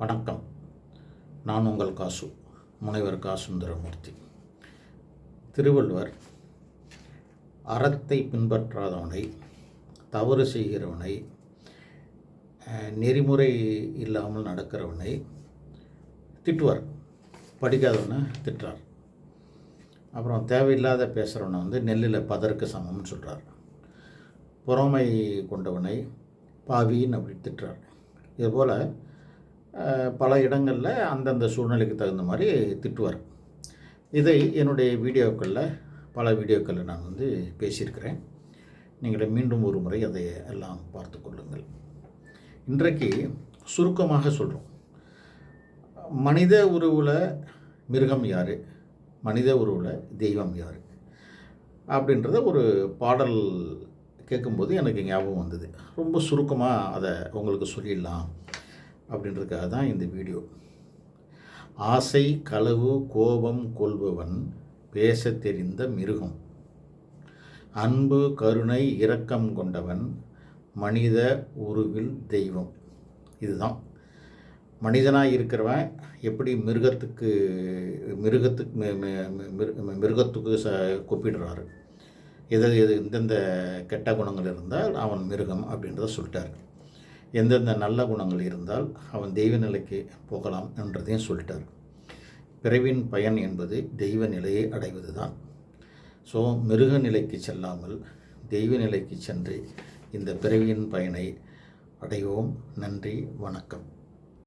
வணக்கம். நான் உங்கள் காசு, முனைவர் கா. சுந்தரமூர்த்தி. திருவள்ளுவர் அறத்தை பின்பற்றாதவனை, தவறு செய்கிறவனை, நெறிமுறை இல்லாமல் நடக்கிறவனை திட்டுவார். படிக்காதவனை திட்டுறார். அப்புறம் தேவையில்லாத பேசுகிறவனை நெல்லில் பதருக்கு சமம்னு சொல்கிறார். பொறாமை கொண்டவனை பாவின்னு அப்படி திட்டுறார். இதுபோல் பல இடங்களில் அந்தந்த சூழ்நிலைக்கு தகுந்த மாதிரி திட்டுவார். இதை என்னுடைய பல வீடியோக்களில் நான் பேசியிருக்கிறேன். நீங்கள் மீண்டும் ஒரு முறை அதை எல்லாம் பார்த்து கொள்ளுங்கள். இன்றைக்கு சுருக்கமாக சொல்கிறோம். மனித உருவில் மிருகம் யார், மனித உருவில் தெய்வம் யார் அப்படின்றத ஒரு பாடல் கேட்கும்போது எனக்கு ஞாபகம் வந்தது. ரொம்ப சுருக்கமாக அதை உங்களுக்கு சொல்லிடலாம் அப்படின்றதுக்காக தான் இந்த வீடியோ. ஆசை, களவு, கோபம் கொள்பவன் பேச தெரிந்த மிருகம். அன்பு, கருணை, இரக்கம் கொண்டவன் மனித உருவில் தெய்வம். இதுதான் மனிதனாக இருக்கிறவன் எப்படி மிருகத்துக்கு கூப்பிடுறாரு. எந்தெந்த கெட்ட குணங்கள் இருந்தால் அவன் மிருகம் அப்படின்றத சொல்லிட்டார். எந்தெந்த நல்ல குணங்கள் இருந்தால் அவன் தெய்வ நிலைக்கு போகலாம் என்றதையும் சொல்லிட்டார். பிறவின் பயன் என்பது தெய்வ நிலையை அடைவது தான். ஸோ மிருக நிலைக்கு செல்லாமல் தெய்வ நிலைக்கு சென்று இந்த பிறவியின் பயனை அடைவோம். நன்றி, வணக்கம்.